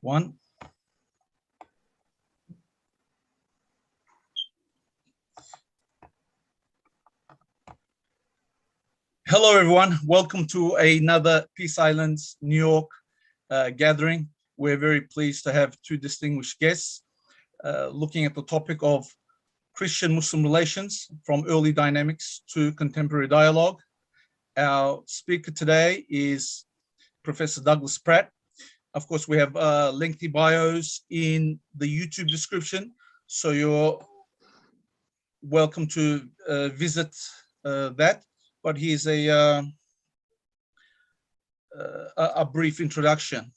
One. Hello, everyone. Welcome to another Peace Islands, New York gathering. We're very pleased to have two distinguished guests looking at the topic of Christian-Muslim relations from early dynamics to contemporary dialogue. Our speaker today is Professor Douglas Pratt. Of course, we have lengthy bios in the YouTube description, so you're welcome to visit that. But here's a brief introduction.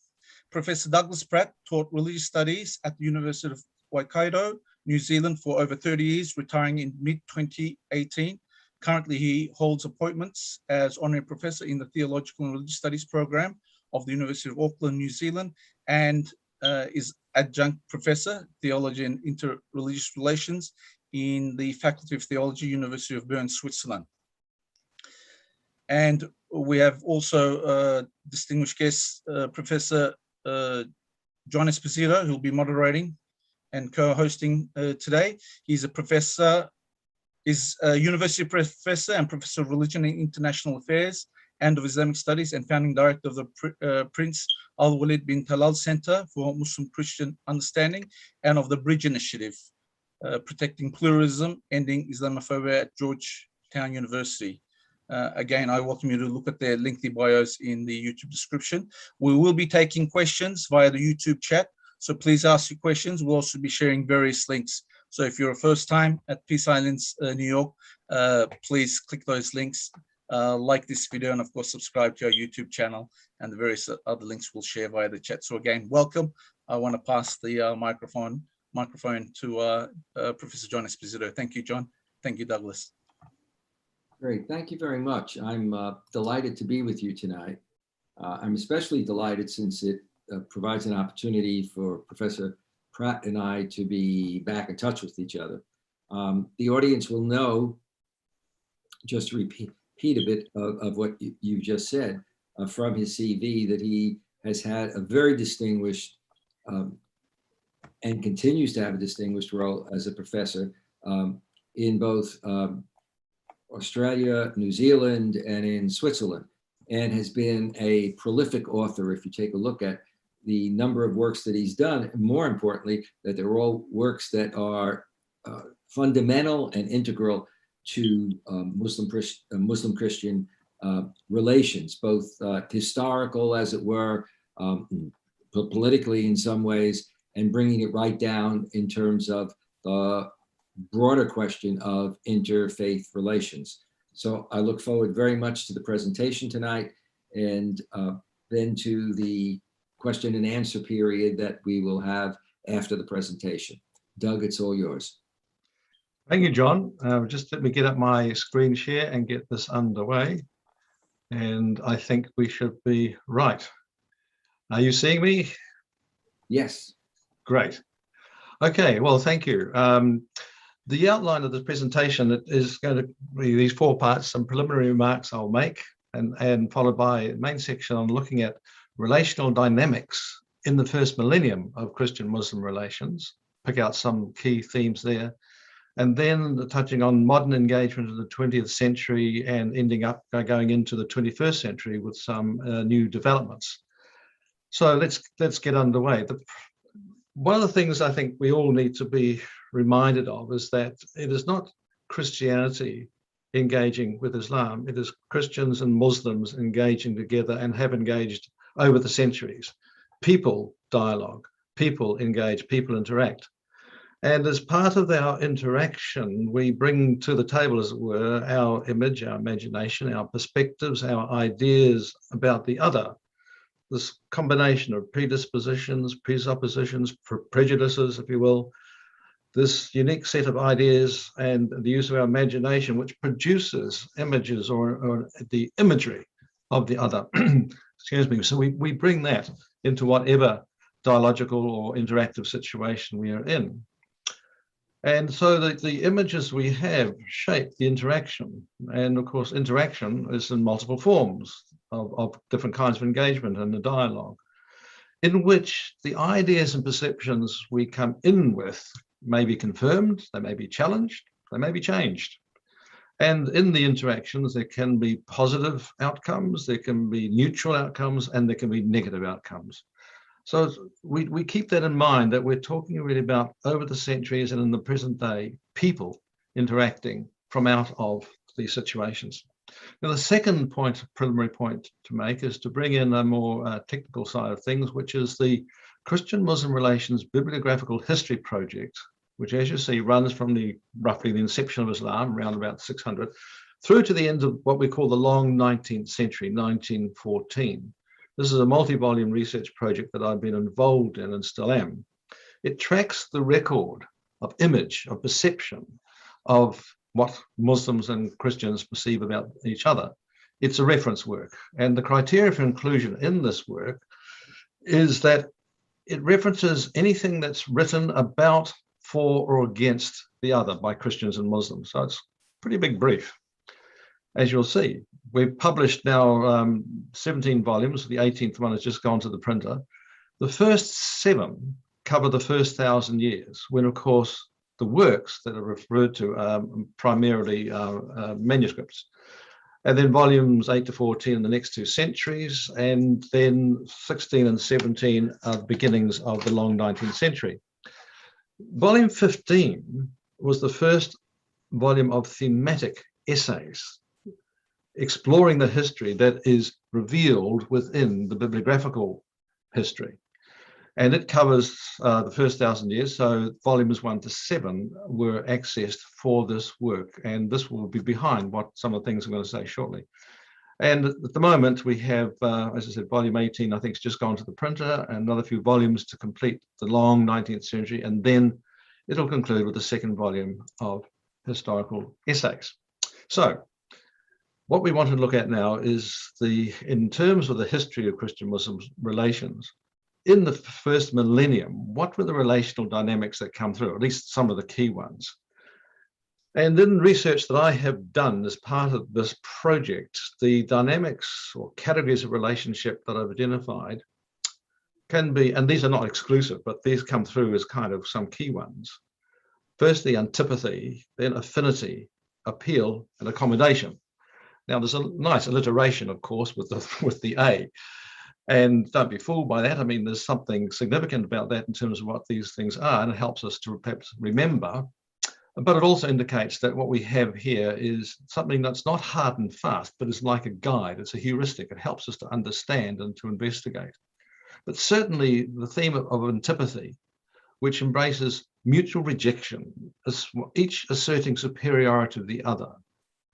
Professor Douglas Pratt taught religious studies at the University of Waikato, New Zealand for over 30 years, retiring in mid-2018. Currently, he holds appointments as honorary professor in the Theological and Religious Studies program of the University of Auckland, New Zealand, and is adjunct professor, Theology and Interreligious Relations in the Faculty of Theology, University of Bern, Switzerland. And we have also distinguished guest, Professor John Esposito, who will be moderating and co-hosting today. He's a professor, is a university professor and professor of religion and international affairs and of Islamic studies, and founding director of the Prince Al Walid bin Talal Center for Muslim Christian Understanding and of the Bridge Initiative, protecting pluralism, ending Islamophobia at Georgetown University. Again, I welcome you to look at their lengthy bios in the YouTube description. We will be taking questions via the YouTube chat, so please ask your questions. We'll also be sharing various links. So if you're a first time at Peace Islands, New York, please click those links, like this video, and of course, subscribe to our YouTube channel, and the various other links we'll share via the chat. So again, welcome. I want to pass the microphone to Professor John Esposito. Thank you, John. Thank you, Douglas. Great, thank you very much. I'm delighted to be with you tonight. I'm especially delighted since it provides an opportunity for Professor Pratt and I to be back in touch with each other. The audience will know, just to repeat a bit of what you just said, from his CV, that he has had a very distinguished and continues to have a distinguished role as a professor in both Australia, New Zealand, and in Switzerland, and has been a prolific author. If you take a look at the number of works that he's done, and more importantly, that they're all works that are fundamental and integral to Muslim Christian relations, both historical, as it were, politically in some ways, and bringing it right down in terms of the broader question of interfaith relations. So I look forward very much to the presentation tonight, and then to the question and answer period that we will have after the presentation. Doug, it's all yours. Thank you, John. Just let me get up my screen share and get this underway. And I think we should be right. Are you seeing me? Yes. Great. Okay, well, thank you. The outline of the presentation is going to be these four parts: some preliminary remarks I'll make, and followed by a main section on looking at relational dynamics in the first millennium of Christian-Muslim relations, pick out some key themes there, and then touching on modern engagement in the 20th century and ending up going into the 21st century with some new developments. So let's get underway. One of the things I think we all need to be reminded of is that it is not Christianity engaging with Islam, it is Christians and Muslims engaging together and have engaged over the centuries. People dialogue, people engage, people interact. And as part of our interaction, we bring to the table, as it were, our image, our imagination, our perspectives, our ideas about the other. This combination of predispositions, presuppositions, prejudices, if you will, this unique set of ideas and the use of our imagination, which produces images or the imagery of the other. Excuse me. So we bring that into whatever dialogical or interactive situation we are in. And so the images we have shape the interaction. And of course, interaction is in multiple forms of different kinds of engagement in the dialogue. in which the ideas and perceptions we come in with may be confirmed, they may be challenged, they may be changed. And in the interactions, there can be positive outcomes, there can be neutral outcomes, and there can be negative outcomes. So we keep that in mind, that we're talking really about over the centuries and in the present day, people interacting from out of these situations. Now, the second point, preliminary point to make, is to bring in a more technical side of things, which is the Christian-Muslim Relations Bibliographical History Project, which, as you see, runs from roughly the inception of Islam, around about 600, through to the end of what we call the long 19th century, 1914. This is a multi-volume research project that I've been involved in and still am. It tracks the record of image, of perception, of what Muslims and Christians perceive about each other. It's a reference work. And the criteria for inclusion in this work is that it references anything that's written about, for, or against the other by Christians and Muslims. So it's a pretty big brief. As you'll see, we've published now 17 volumes. The 18th one has just gone to the printer. The first 7 cover the first 1,000 years, when, of course, the works that are referred to are primarily manuscripts. And then volumes 8 to 14 in the next 2 centuries, and then 16 and 17 are the beginnings of the long 19th century. Volume 15 was the first volume of thematic essays, exploring the history that is revealed within the bibliographical history. And it covers the first 1,000 years. So volumes 1 to 7 were accessed for this work. And this will be behind what some of the things I'm going to say shortly. And at the moment, we have, as I said, volume 18, I think, has just gone to the printer, and another few volumes to complete the long 19th century. And then it'll conclude with the second volume of historical essays. So what we want to look at now is in terms of the history of Christian-Muslim relations, in the first millennium, what were the relational dynamics that come through, at least some of the key ones? And in research that I have done as part of this project, the dynamics or categories of relationship that I've identified can be, and these are not exclusive, but these come through as kind of some key ones. Firstly, antipathy, then affinity, appeal, and accommodation. Now, there's a nice alliteration, of course, with the A. And don't be fooled by that. I mean, there's something significant about that in terms of what these things are, and it helps us to perhaps remember. But it also indicates that what we have here is something that's not hard and fast, but is like a guide. It's a heuristic. It helps us to understand and to investigate. But certainly the theme of antipathy, which embraces mutual rejection, each asserting superiority to the other.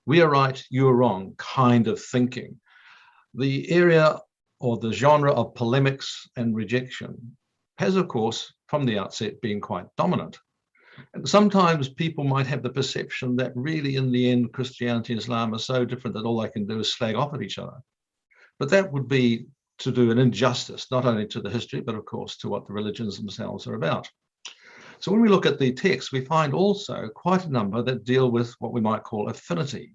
We are right, you are wrong, kind of thinking. The area or the genre of polemics and rejection has, of course, from the outset been quite dominant. And sometimes people might have the perception that really in the end Christianity and Islam are so different that all they can do is slag off at each other. But that would be to do an injustice, not only to the history, but of course to what the religions themselves are about. So when we look at the text, we find also quite a number that deal with what we might call affinity,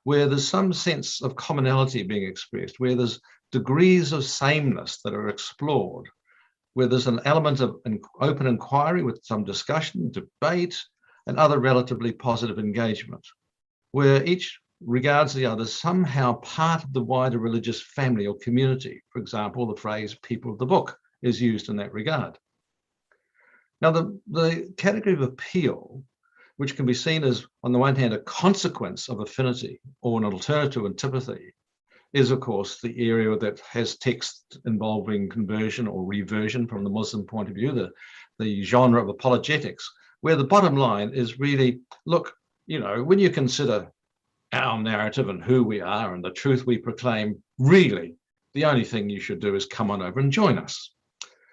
where there's some sense of commonality being expressed, where there's degrees of sameness that are explored, where there's an element of an open inquiry with some discussion, debate, and other relatively positive engagement, where each regards the other somehow part of the wider religious family or community. For example, the phrase people of the book is used in that regard. Now, the category of appeal, which can be seen as, on the one hand, a consequence of affinity or an alternative to antipathy, is, of course, the area that has text involving conversion or reversion from the Muslim point of view, the genre of apologetics, where the bottom line is really, look, when you consider our narrative and who we are and the truth we proclaim, really, the only thing you should do is come on over and join us.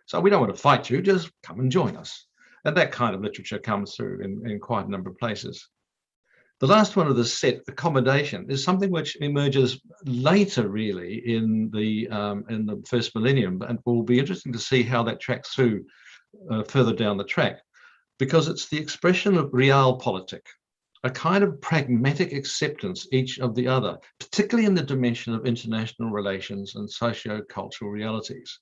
So we don't want to fight you, just come and join us. And that kind of literature comes through in quite a number of places. The last one of the set, accommodation, is something which emerges later, really, in the first millennium, and will be interesting to see how that tracks through further down the track, because it's the expression of realpolitik, a kind of pragmatic acceptance each of the other, particularly in the dimension of international relations and socio-cultural realities.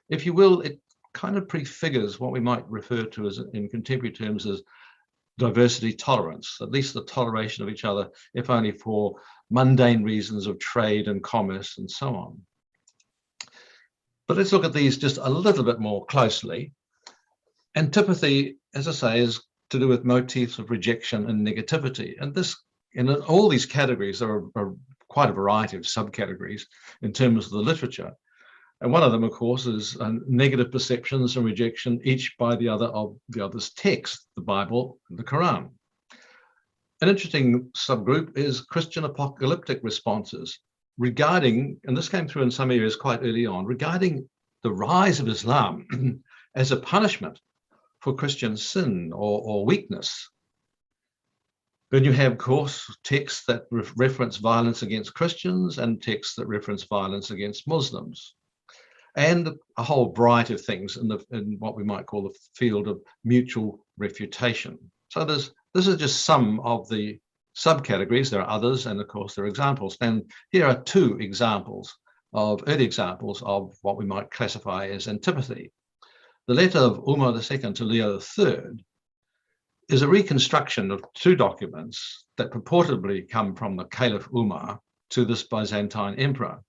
if you will, it kind of prefigures what we might refer to as, in contemporary terms, as diversity tolerance, at least the toleration of each other, if only for mundane reasons of trade and commerce and so on. But let's look at these just a little bit more closely. Antipathy, as I say, is to do with motifs of rejection and negativity. And this, in all these categories, there are quite a variety of subcategories in terms of the literature. And one of them, of course, is negative perceptions and rejection, each by the other of the other's text, the Bible and the Quran. An interesting subgroup is Christian apocalyptic responses regarding, and this came through in some areas quite early on, regarding the rise of Islam as a punishment for Christian sin or weakness. Then you have, of course, texts that reference violence against Christians and texts that reference violence against Muslims, and a whole variety of things in what we might call the field of mutual refutation. So this is just some of the subcategories. There are others, and of course there are examples. And here are two early examples of what we might classify as antipathy. The letter of Umar II to Leo III is a reconstruction of two documents that purportedly come from the Caliph Umar to this Byzantine emperor.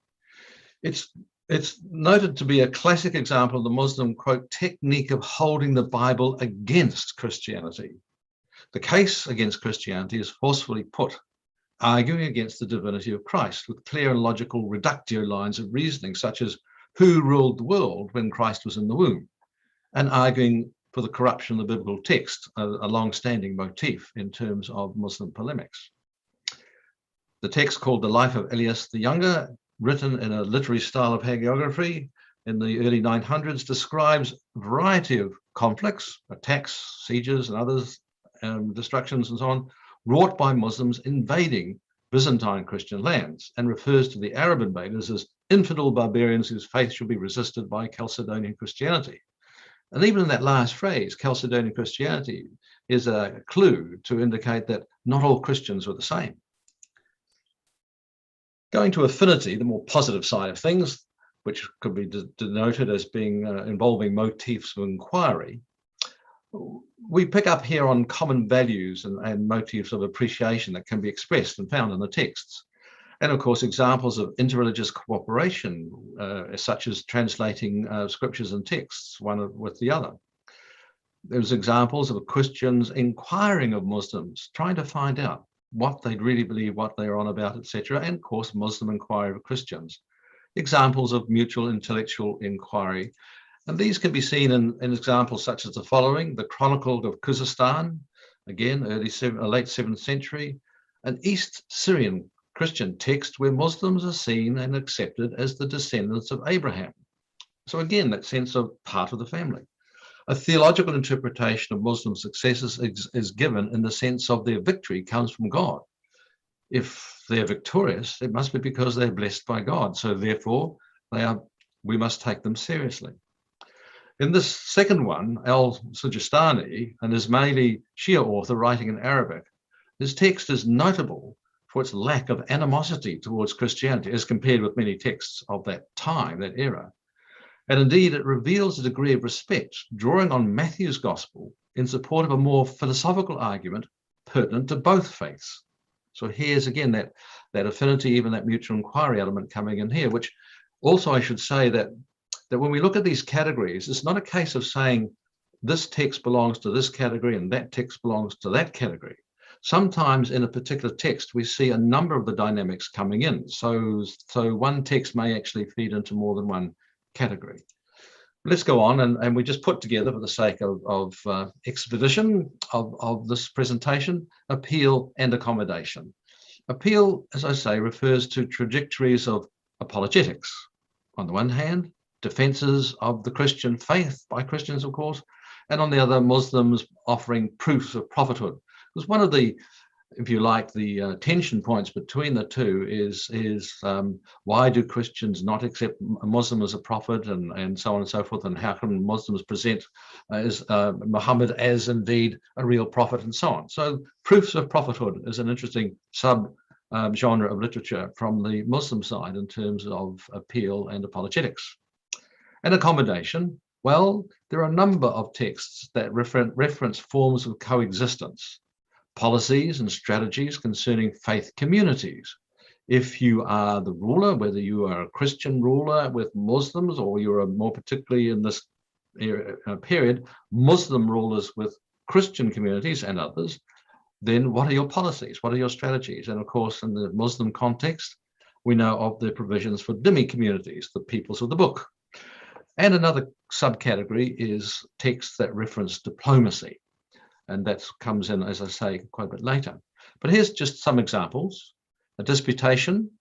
It's noted to be a classic example of the Muslim, quote, technique of holding the Bible against Christianity. The case against Christianity is forcefully put, arguing against the divinity of Christ with clear and logical reductio lines of reasoning, such as who ruled the world when Christ was in the womb, and arguing for the corruption of the biblical text, a long-standing motif in terms of Muslim polemics. The text, called The Life of Elias the Younger, written in a literary style of hagiography in the early 900s, describes a variety of conflicts, attacks, sieges, and others, destructions and so on, wrought by Muslims invading Byzantine Christian lands, and refers to the Arab invaders as infidel barbarians whose faith should be resisted by Chalcedonian Christianity. And even in that last phrase, Chalcedonian Christianity, is a clue to indicate that not all Christians were the same. Going to affinity, the more positive side of things, which could be denoted as being involving motifs of inquiry, we pick up here on common values and motifs of appreciation that can be expressed and found in the texts. And of course, examples of interreligious cooperation, such as translating scriptures and texts, one with the other. There's examples of Christians inquiring of Muslims, trying to find out what they really believe, what they're on about, etc. And of course, Muslim inquiry of Christians. Examples of mutual intellectual inquiry. And these can be seen in examples such as the following: the Chronicle of Khuzestan, again, late 7th century, an East Syrian Christian text where Muslims are seen and accepted as the descendants of Abraham. So again, that sense of part of the family. A theological interpretation of Muslim successes is given in the sense of their victory comes from God. If they're victorious, it must be because they're blessed by God. So therefore, we must take them seriously. In this second one, Al-Sijistani, an Ismaili Shia author writing in Arabic, his text is notable for its lack of animosity towards Christianity as compared with many texts of that time, that era. And indeed, it reveals a degree of respect, drawing on Matthew's gospel in support of a more philosophical argument pertinent to both faiths. So here's again that affinity, even that mutual inquiry element coming in here, which also I should say that when we look at these categories, it's not a case of saying this text belongs to this category and that text belongs to that category. Sometimes in a particular text, we see a number of the dynamics coming in. So one text may actually feed into more than one category. Let's go on, and we just put together, for the sake of expedition of this presentation, appeal and accommodation. Appeal, as I say, refers to trajectories of apologetics. On the one hand, defenses of the Christian faith by Christians, of course, and on the other, Muslims offering proofs of prophethood. Because one of the, if you like, the tension points between the two is why do Christians not accept a Muslim as a prophet, and so on and so forth, and how can Muslims present Muhammad as indeed a real prophet, and so on. So proofs of prophethood is an interesting genre of literature from the Muslim side in terms of appeal and apologetics. And accommodation, well, there are a number of texts that reference forms of coexistence, policies and strategies concerning faith communities. If you are the ruler, whether you are a Christian ruler with Muslims, or you are more particularly in this period, Muslim rulers with Christian communities and others, then what are your policies? What are your strategies? And of course, in the Muslim context, we know of the provisions for dhimmi communities, the peoples of the book. And another subcategory is texts that reference diplomacy. And that comes in, as I say, quite a bit later. But here's just some examples. A disputation,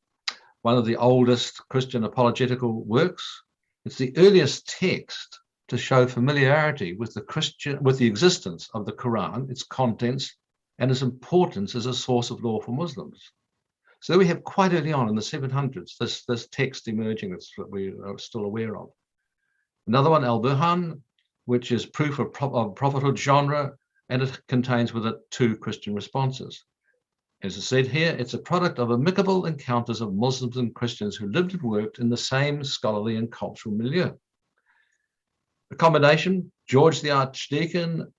one of the oldest Christian apologetical works. It's the earliest text to show familiarity with the existence of the Quran, its contents, and its importance as a source of law for Muslims. So we have quite early on in the 700s, this text emerging that we are still aware of. Another one, Al-Burhan, which is proof of prophethood genre, and it contains with it 2 Christian responses. As I said here, it's a product of amicable encounters of Muslims and Christians who lived and worked in the same scholarly and cultural milieu. Accommodation, George the Archdeacon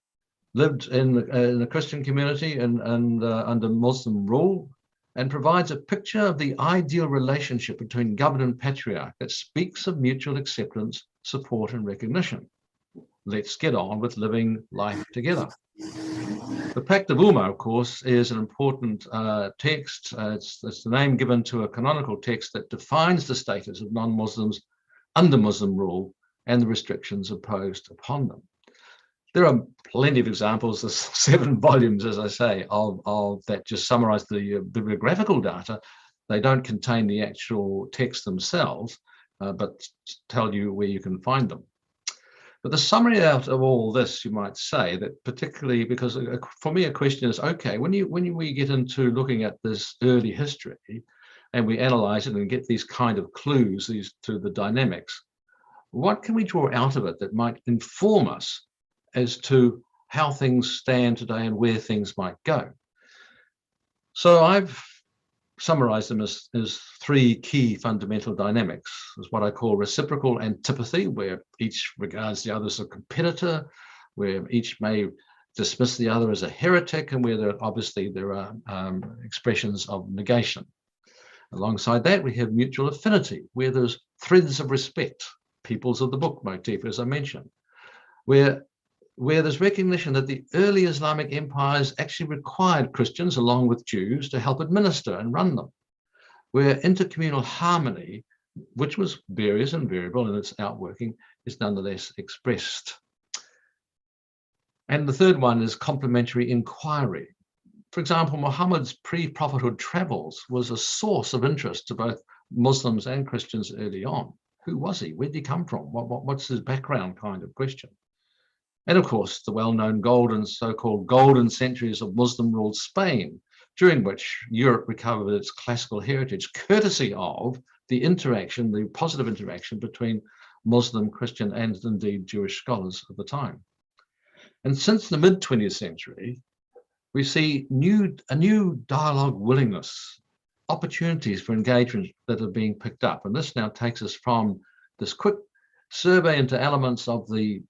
lived in a Christian community and under Muslim rule, and provides a picture of the ideal relationship between governor and patriarch that speaks of mutual acceptance, support, and recognition. Let's get on with living life together. The Pact of Umar, of course, is an important text. It's the name given to a canonical text that defines the status of non-Muslims under Muslim rule and the restrictions imposed upon them. There are plenty of examples. There's 7 volumes, as I say, of that just summarize the bibliographical data. They don't contain the actual text themselves, but tell you where you can find them. But the summary out of all this, you might say, that particularly because for me a question is, okay, when we get into looking at this early history and we analyze it and get these kind of clues to the dynamics, what can we draw out of it that might inform us as to how things stand today and where things might go? So I've summarized them as 3 key fundamental dynamics. There's what I call reciprocal antipathy, where each regards the other as a competitor, where each may dismiss the other as a heretic, and where there are expressions of negation. Alongside that, we have mutual affinity, where there's threads of respect, peoples of the book motif, as I mentioned, where there's recognition that the early Islamic empires actually required Christians, along with Jews, to help administer and run them, where intercommunal harmony, which was various and variable in its outworking, is nonetheless expressed. And the third one is complementary inquiry. For example, Muhammad's pre-prophethood travels was a source of interest to both Muslims and Christians early on. Who was he? Where did he come from? What's his background kind of question? And of course, the well-known so-called golden centuries of Muslim-ruled Spain, during which Europe recovered its classical heritage, courtesy of the positive interaction between Muslim, Christian, and indeed Jewish scholars of the time. And since the mid-20th century, we see a new dialogue willingness, opportunities for engagement that are being picked up. And this now takes us from this quick survey into elements of the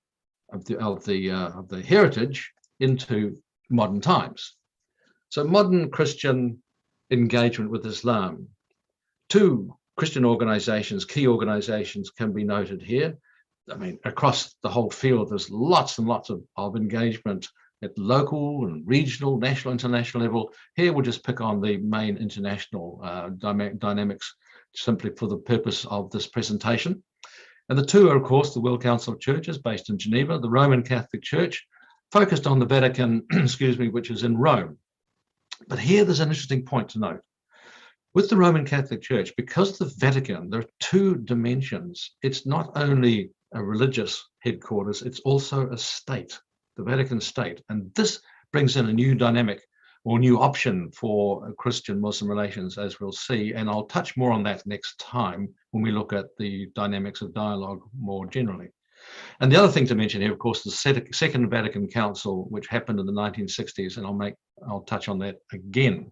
heritage into modern times. So modern Christian engagement with Islam. 2 Christian organizations, key organizations, can be noted here. I mean, across the whole field, there's lots and lots of engagement at local and regional, national, international level. Here we'll just pick on the main international dynamics simply for the purpose of this presentation. And the 2 are, of course, the World Council of Churches based in Geneva, the Roman Catholic Church, focused on the Vatican, which is in Rome. But here there's an interesting point to note. With the Roman Catholic Church, because the Vatican, there are 2 dimensions. It's not only a religious headquarters, it's also a state, the Vatican state. And this brings in a new dynamic or new option for Christian-Muslim relations, as we'll see. And I'll touch more on that next time when we look at the dynamics of dialogue more generally. And the other thing to mention here, of course, the Second Vatican Council, which happened in the 1960s, and I'll touch on that again.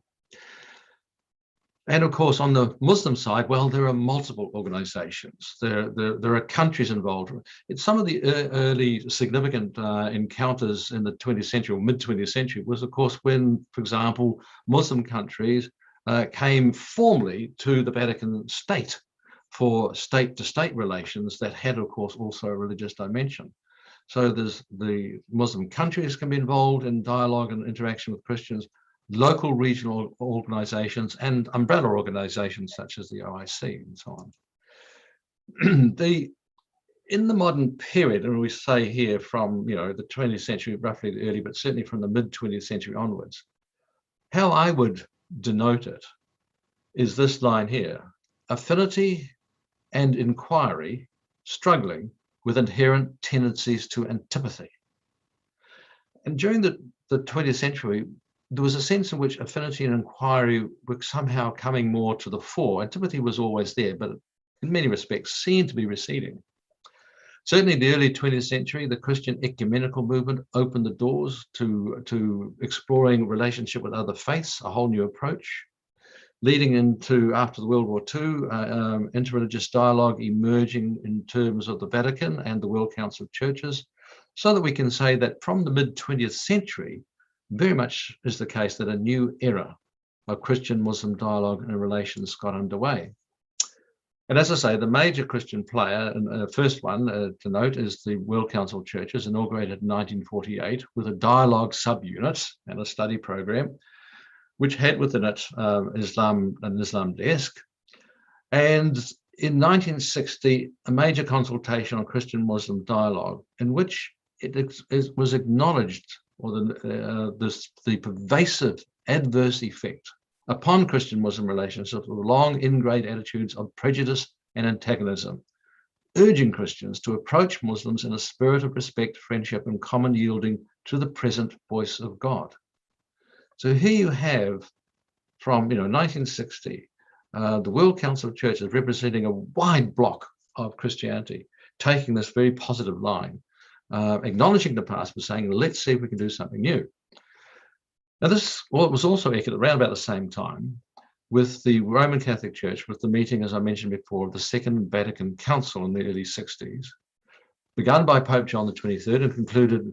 And of course, on the Muslim side, well, there are multiple organizations. There are countries involved. Some of the early significant encounters in the 20th century or mid-20th century was, of course, when, for example, Muslim countries came formally to the Vatican State for state-to-state relations that had, of course, also a religious dimension. So there's the Muslim countries can be involved in dialogue and interaction with Christians, local regional organizations, and umbrella organizations such as the OIC and so on. In the modern period, and we say here from the 20th century, roughly the early, but certainly from the mid-20th century onwards, how I would denote it is this line here: affinity and inquiry struggling with inherent tendencies to antipathy. And during the 20th century, there was a sense in which affinity and inquiry were somehow coming more to the fore. Antipathy was always there, but in many respects seemed to be receding. Certainly in the early 20th century, the Christian ecumenical movement opened the doors to exploring relationship with other faiths, a whole new approach, leading into, after the World War II, interreligious dialogue emerging in terms of the Vatican and the World Council of Churches, so that we can say that from the mid-20th century, very much is the case that a new era of Christian-Muslim dialogue and relations got underway. And as I say, the major Christian player, and first one to note, is the World Council of Churches, inaugurated in 1948 with a dialogue subunit and a study program, which had within it an Islam desk. And in 1960, a major consultation on Christian-Muslim dialogue, in which it was acknowledged, or the pervasive adverse effect upon Christian-Muslim relationships of long ingrained attitudes of prejudice and antagonism, urging Christians to approach Muslims in a spirit of respect, friendship, and common yielding to the present voice of God. So here you have, from 1960, the World Council of Churches representing a wide block of Christianity, taking this very positive line, acknowledging the past, but saying, let's see if we can do something new. Now this was also echoed around about the same time with the Roman Catholic Church, with the meeting, as I mentioned before, of the Second Vatican Council in the early 60s, begun by Pope John XXIII and concluded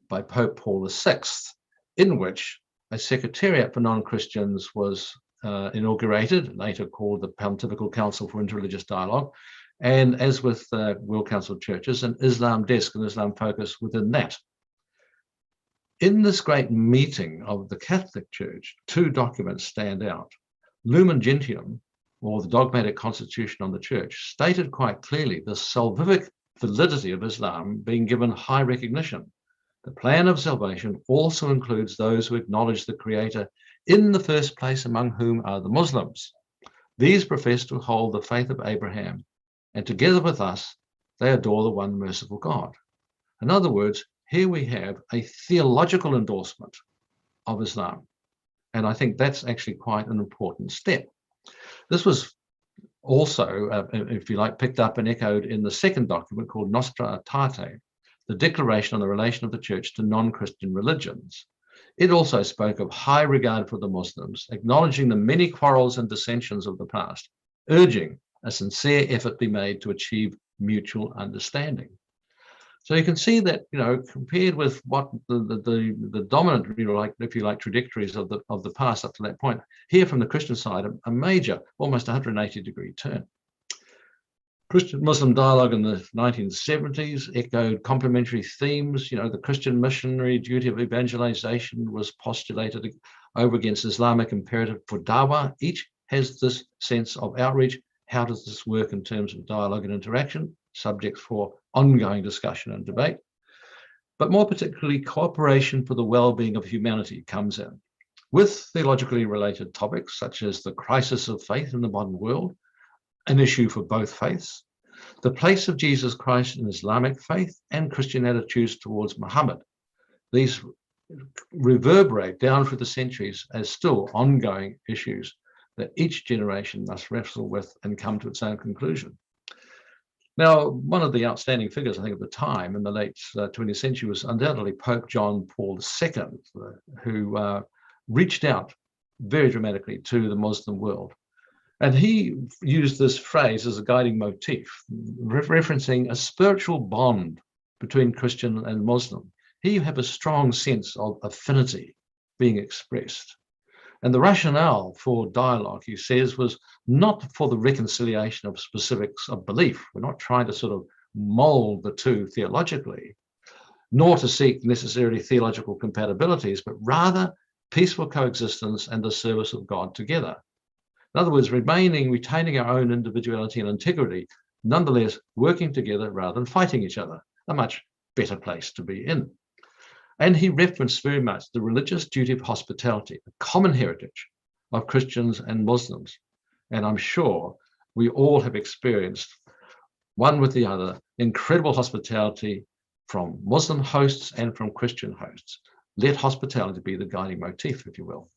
by Pope Paul VI, in which a secretariat for non-Christians was inaugurated, later called the Pontifical Council for Interreligious Dialogue, and as with the World Council of Churches, an Islam desk, an Islam focus within that. In this great meeting of the Catholic Church, two documents stand out. Lumen Gentium, or the Dogmatic Constitution on the Church, stated quite clearly the salvific validity of Islam being given high recognition. The plan of salvation also includes those who acknowledge the Creator in the first place, among whom are the Muslims. These profess to hold the faith of Abraham, and together with us, they adore the one merciful God. In other words, here we have a theological endorsement of Islam. And I think that's actually quite an important step. This was also, if you like, picked up and echoed in the second document called Nostra Aetate, the Declaration on the Relation of the Church to Non-Christian Religions. It also spoke of high regard for the Muslims, acknowledging the many quarrels and dissensions of the past, urging a sincere effort be made to achieve mutual understanding. So you can see that, compared with what the dominant, if you like, trajectories of the past up to that point, here from the Christian side, a major, almost 180-degree turn. Christian-Muslim dialogue in the 1970s echoed complementary themes. The Christian missionary duty of evangelization was postulated over against Islamic imperative for dawah. Each has this sense of outreach. How does this work in terms of dialogue and interaction? Subjects for ongoing discussion and debate. But more particularly, cooperation for the well-being of humanity comes in, with theologically related topics such as the crisis of faith in the modern world, an issue for both faiths, the place of Jesus Christ in Islamic faith, and Christian attitudes towards Muhammad. These reverberate down through the centuries as still ongoing issues that each generation must wrestle with and come to its own conclusion. Now, one of the outstanding figures, I think, at the time in the late 20th century was undoubtedly Pope John Paul II, who reached out very dramatically to the Muslim world. And he used this phrase as a guiding motif, referencing a spiritual bond between Christian and Muslim. Here you have a strong sense of affinity being expressed. And the rationale for dialogue, he says, was not for the reconciliation of specifics of belief. We're not trying to sort of mold the two theologically, nor to seek necessarily theological compatibilities, but rather peaceful coexistence and the service of God together. In other words, retaining our own individuality and integrity, nonetheless working together rather than fighting each other, a much better place to be in. And he referenced very much the religious duty of hospitality, the common heritage of Christians and Muslims. And I'm sure we all have experienced, one with the other, incredible hospitality from Muslim hosts and from Christian hosts. Let hospitality be the guiding motif, if you will.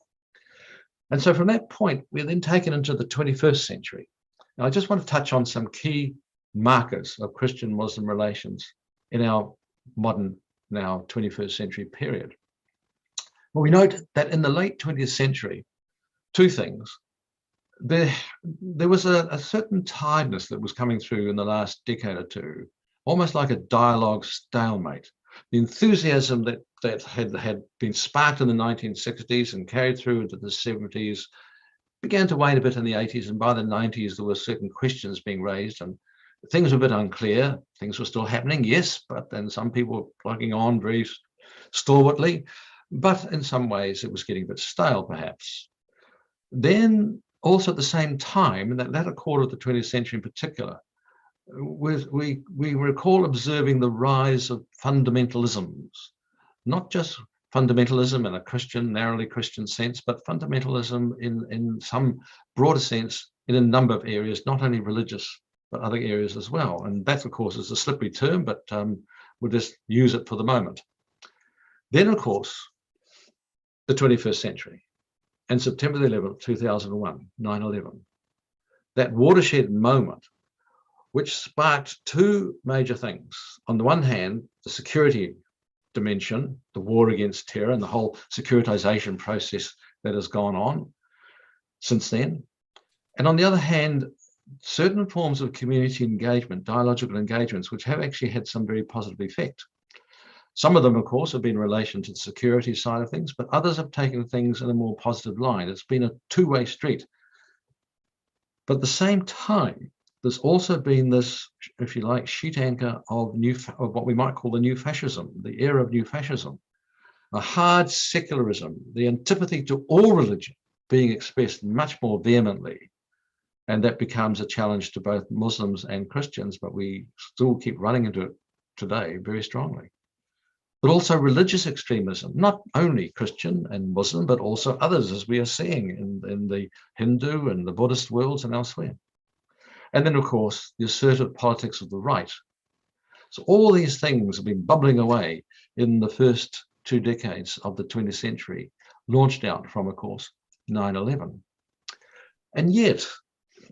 And so from that point, we're then taken into the 21st century. Now, I just want to touch on some key markers of Christian-Muslim relations in our modern, now 21st century period. Well, we note that in the late 20th century, two things. There was a certain tiredness that was coming through in the last decade or two, almost like a dialogue stalemate. The enthusiasm that had been sparked in the 1960s and carried through into the 70s began to wane a bit in the 80s, and by the 90s there were certain questions being raised and things were a bit unclear. Things were still happening, yes, but then some people were plugging on very stalwartly, but in some ways it was getting a bit stale perhaps. Then also at the same time, in that latter quarter of the 20th century in particular, we recall observing the rise of fundamentalisms, not just fundamentalism in a Christian, narrowly Christian sense, but fundamentalism in some broader sense in a number of areas, not only religious, but other areas as well. And that, of course, is a slippery term, but we'll just use it for the moment. Then, of course, the 21st century, and September the 11th, 2001, 9/11, that watershed moment, which sparked two major things. On the one hand, the security dimension, the war against terror and the whole securitization process that has gone on since then. And on the other hand, certain forms of community engagement, dialogical engagements, which have actually had some very positive effect. Some of them, of course, have been in relation to the security side of things, but others have taken things in a more positive line. It's been a two-way street. But at the same time, there's also been this, if you like, sheet anchor of what we might call the new fascism, the era of new fascism, a hard secularism, the antipathy to all religion being expressed much more vehemently. And that becomes a challenge to both Muslims and Christians, but we still keep running into it today very strongly. But also religious extremism, not only Christian and Muslim, but also others, as we are seeing in the Hindu and the Buddhist worlds and elsewhere. And then, of course, the assertive politics of the right. So all these things have been bubbling away in the first 2 decades of the 20th century, launched out from, of course, 9/11. And yet,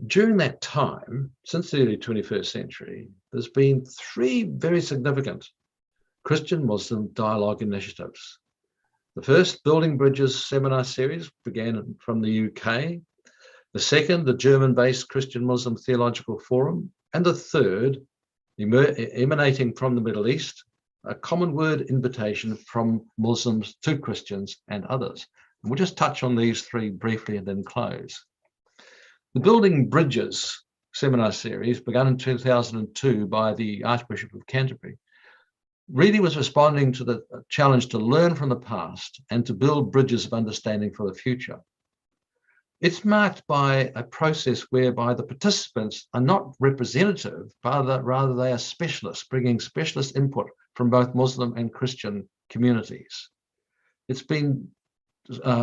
during that time, since the early 21st century, there's been 3 very significant Christian-Muslim dialogue initiatives. The first, Building Bridges seminar series, began from the UK. The second, the German-based Christian-Muslim Theological Forum. And the third, emanating from the Middle East, a common word invitation from Muslims to Christians and others. And we'll just touch on these 3 briefly and then close. The Building Bridges seminar series, begun in 2002 by the Archbishop of Canterbury, really was responding to the challenge to learn from the past and to build bridges of understanding for the future. It's marked by a process whereby the participants are not representative, rather they are specialists, bringing specialist input from both Muslim and Christian communities. It's been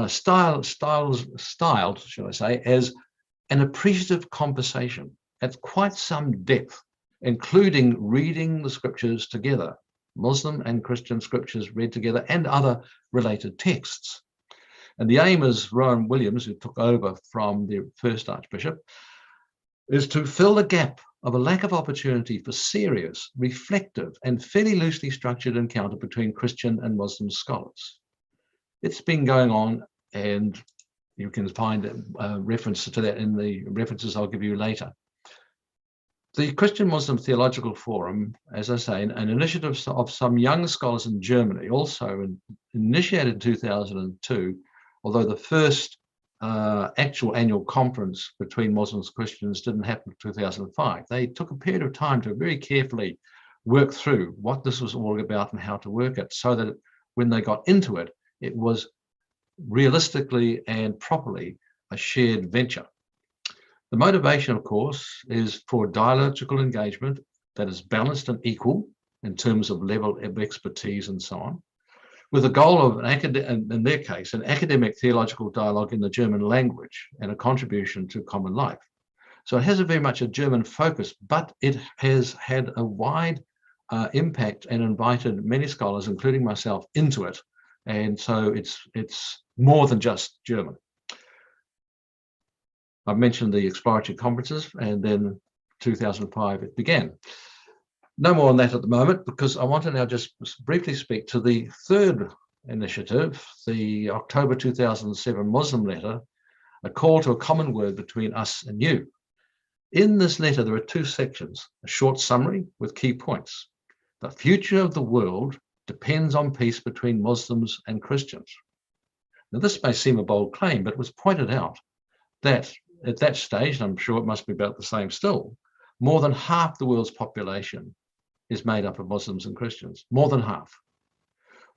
styled, should I say, as an appreciative conversation at quite some depth, including reading the scriptures together, Muslim and Christian scriptures read together, and other related texts. And the aim, as Rowan Williams, who took over from the first Archbishop, is to fill the gap of a lack of opportunity for serious, reflective, and fairly loosely structured encounter between Christian and Muslim scholars. It's been going on, and You can find reference to that in the references I'll give you later. The Christian Muslim Theological Forum, as I say, an initiative of some young scholars in Germany, also initiated in 2002, although the first actual annual conference between Muslims and Christians didn't happen in 2005. They took a period of time to very carefully work through what this was all about and how to work it, so that when they got into it, it was realistically and properly a shared venture. The motivation, of course, is for dialogical engagement that is balanced and equal in terms of level of expertise and so on, with the goal of, in their case, an academic theological dialogue in the German language and a contribution to common life. So it has a very much a German focus, but it has had a wide impact and invited many scholars, including myself, into it. And so it's more than just German. I've mentioned the exploratory conferences, and then 2005 it began. No more on that at the moment, because I want to now just briefly speak to the third initiative, the October 2007 Muslim letter, a call to a common word between us and you. In this letter, there are two sections, a short summary with key points. The future of the world depends on peace between Muslims and Christians. Now, this may seem a bold claim, but it was pointed out that at that stage, and I'm sure it must be about the same still, more than half the world's population is made up of Muslims and Christians, more than half.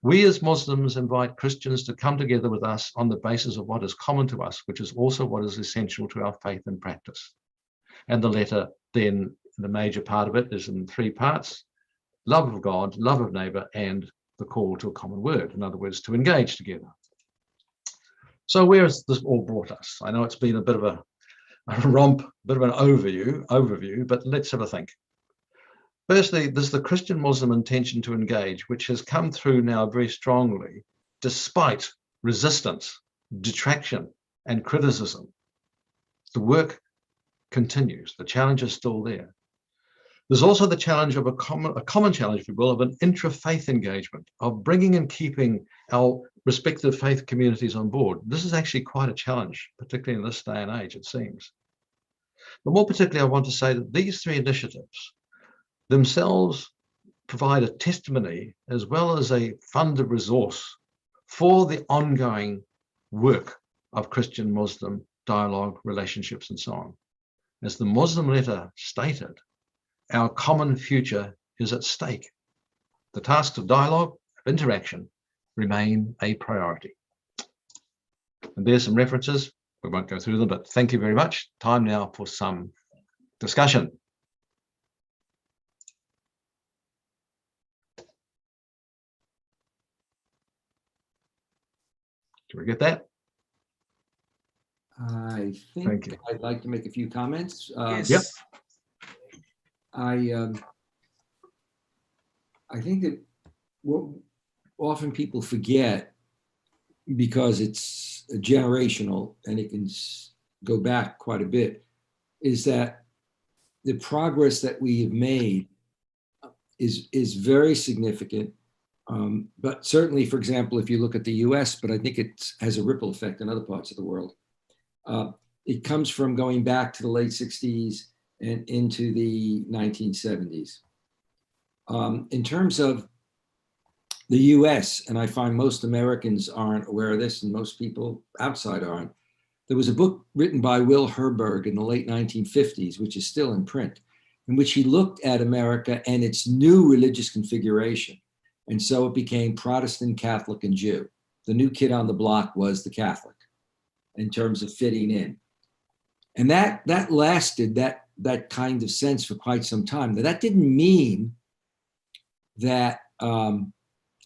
We as Muslims invite Christians to come together with us on the basis of what is common to us, which is also what is essential to our faith and practice. And the letter then, the major part of it is in three parts: love of God, love of neighbor, and the call to a common word. In other words, to engage together. So where has this all brought us? I know it's been a bit of a romp, a bit of an overview, but let's have a think. Firstly, there's the Christian Muslim intention to engage, which has come through now very strongly, despite resistance, detraction, and criticism. The work continues. The challenge is still there. There's also the challenge of a common challenge, if you will, of an intra-faith engagement, of bringing and keeping our respective faith communities on board. This is actually quite a challenge, particularly in this day and age, it seems. But more particularly, I want to say that these three initiatives themselves provide a testimony as well as a funded resource for the ongoing work of Christian-Muslim dialogue, relationships, and so on. As the Muslim letter stated, our common future is at stake. The tasks of dialogue, of interaction, remain a priority. And there's some references. We won't go through them, but thank you very much. Time now for some discussion. Can we get that? I Thank think you. I'd like to make a few comments. Yes. Yep. I think that what often people forget, because it's generational and it can go back quite a bit, is that the progress that we have made is very significant. But certainly, for example, if you look at the US, but I think it has a ripple effect in other parts of the world. It comes from going back to the late 60s and into the 1970s. In terms of the US, and I find most Americans aren't aware of this and most people outside aren't, there was a book written by Will Herberg in the late 1950s, which is still in print, in which he looked at America and its new religious configuration. And so it became Protestant, Catholic, and Jew. The new kid on the block was the Catholic in terms of fitting in. And that lasted, that kind of sense, for quite some time. Now, that didn't mean that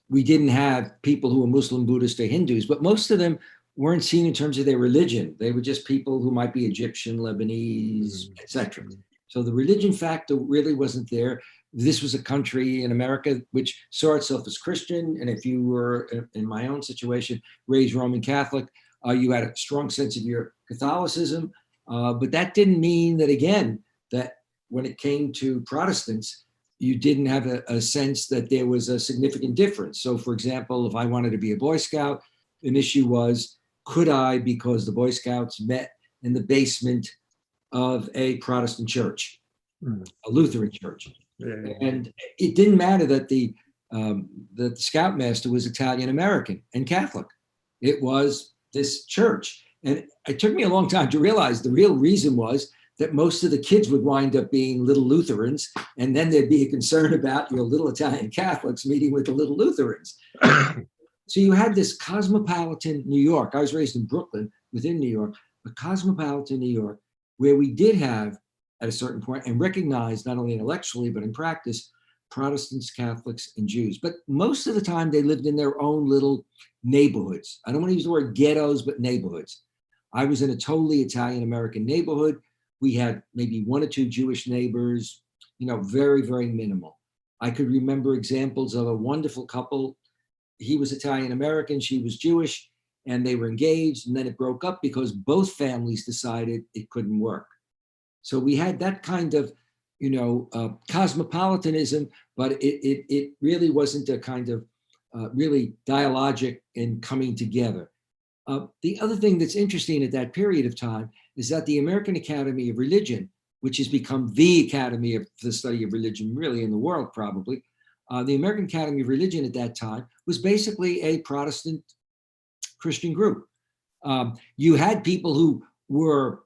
we didn't have people who were Muslim, Buddhist, or Hindus, but most of them weren't seen in terms of their religion. They were just people who might be Egyptian, Lebanese, etc. So the religion factor really wasn't there. This was a country in America which saw itself as Christian. And if you were, in my own situation, raised Roman Catholic, you had a strong sense of your Catholicism. But that didn't mean that, again, that when it came to Protestants, you didn't have a sense that there was a significant difference. So, for example, if I wanted to be a Boy Scout, an issue was, could I, because the Boy Scouts met in the basement of a Protestant church, a Lutheran church. Yeah. And it didn't matter that the scoutmaster was Italian American and Catholic. It was this church. And it took me a long time to realize the real reason was that most of the kids would wind up being little Lutherans, and then there'd be a concern about your little Italian Catholics meeting with the little Lutherans. So you had this cosmopolitan New York. I was raised in Brooklyn, within New York, but cosmopolitan New York, where we did have, at a certain point, and recognized not only intellectually, but in practice, Protestants, Catholics, and Jews. But most of the time they lived in their own little neighborhoods. I don't want to use the word ghettos, but neighborhoods. I was in a totally Italian-American neighborhood. We had maybe one or two Jewish neighbors, very, very minimal. I could remember examples of a wonderful couple. He was Italian-American, she was Jewish, and they were engaged, and then it broke up because both families decided it couldn't work. So we had that kind of, cosmopolitanism, but it really wasn't a kind of really dialogic and coming together. The other thing that's interesting at that period of time is that the American Academy of Religion, which has become the academy of the study of religion really in the world probably, the American Academy of Religion at that time was basically a Protestant Christian group. You had people who were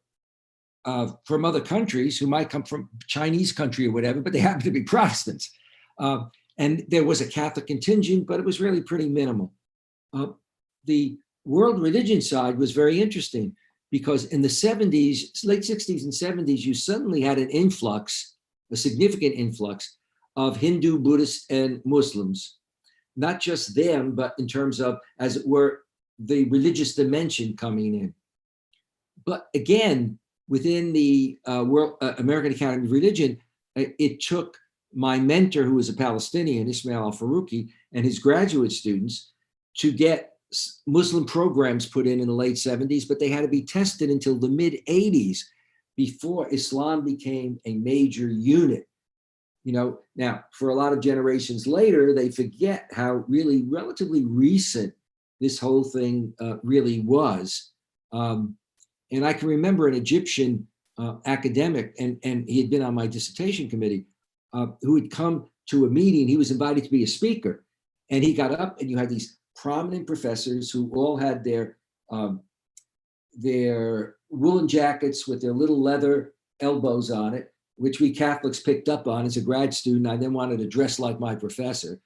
from other countries who might come from Chinese country or whatever, but they happened to be Protestants. And there was a Catholic contingent, but it was really pretty minimal. The world religion side was very interesting because in the 70s, late 60s and 70s, you suddenly had an influx, a significant influx of Hindu, Buddhist, and Muslims. Not just them, but in terms of, as it were, the religious dimension coming in. But again, within the American Academy of Religion, it took my mentor, who was a Palestinian, Ismail al-Farouqi, and his graduate students to get Muslim programs put in the late 70s, but they had to be tested until the mid 80s before Islam became a major unit. Now for a lot of generations later, they forget how really relatively recent this whole thing really was. And I can remember an Egyptian academic, and he had been on my dissertation committee, who had come to a meeting. He was invited to be a speaker, and he got up, and you had these prominent professors who all had their woolen jackets with their little leather elbows on it, which we Catholics picked up on as a grad student. I then wanted to dress like my professor.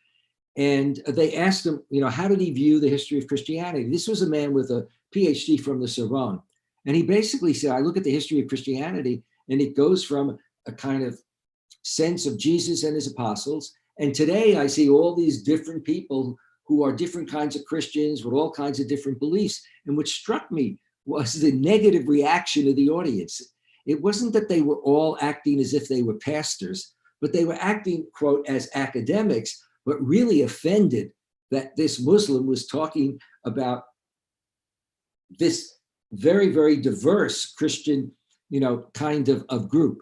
And they asked him, how did he view the history of Christianity? This was a man with a PhD from the Sorbonne. And he basically said, I look at the history of Christianity, and it goes from a kind of sense of Jesus and his apostles. And today I see all these different people who are different kinds of Christians with all kinds of different beliefs. And what struck me was the negative reaction of the audience. It wasn't that they were all acting as if they were pastors, but they were acting, quote, as academics, but really offended that this Muslim was talking about this very, very diverse Christian, kind of group.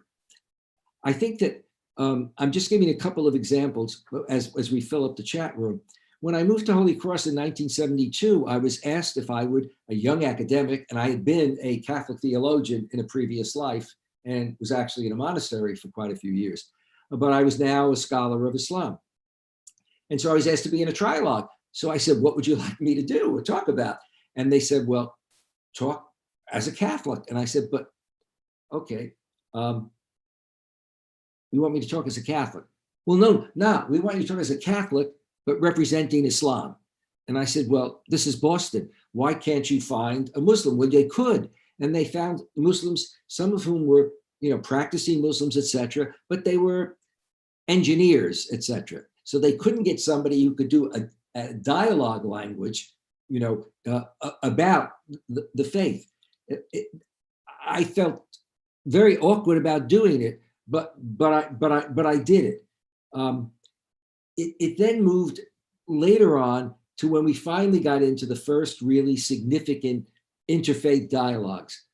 I think that I'm just giving a couple of examples as we fill up the chat room. When I moved to Holy Cross in 1972, I was asked if I would, a young academic, and I had been a Catholic theologian in a previous life and was actually in a monastery for quite a few years, but I was now a scholar of Islam. And so I was asked to be in a trialogue. So I said, what would you like me to do or talk about? And they said, well, talk as a Catholic. And I said, but okay, you want me to talk as a Catholic? Well, no, we want you to talk as a Catholic, but representing Islam. And I said, well, this is Boston. Why can't you find a Muslim? Well, they could. And they found Muslims, some of whom were, practicing Muslims, etc., but they were engineers, etc. So they couldn't get somebody who could do a dialogue language, about the faith. I felt very awkward about doing it, but I did it. It then moved later on to when we finally got into the first really significant interfaith dialogues,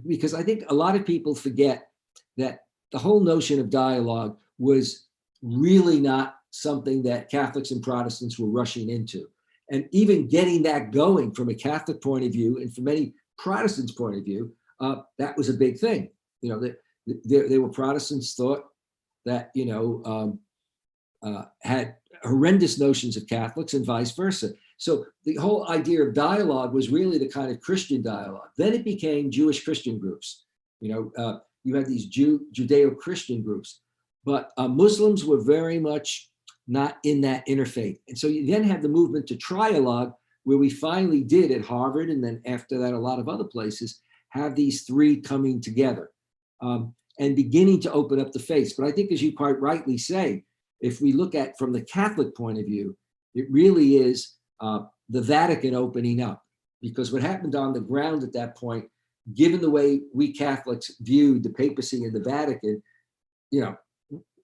because I think a lot of people forget that the whole notion of dialogue was really not something that Catholics and Protestants were rushing into. And even getting that going from a Catholic point of view and from many Protestants' point of view, that was a big thing. They were Protestants thought that, had horrendous notions of Catholics and vice versa. So the whole idea of dialogue was really the kind of Christian dialogue. Then it became Jewish Christian groups. You had these Judeo-Christian groups, but Muslims were very much not in that interfaith. And so you then have the movement to trialogue, where we finally did at Harvard, and then after that, a lot of other places, have these three coming together and beginning to open up the faiths. But I think, as you quite rightly say, if we look at from the Catholic point of view, it really is the Vatican opening up, because what happened on the ground at that point, given the way we Catholics viewed the papacy and the Vatican,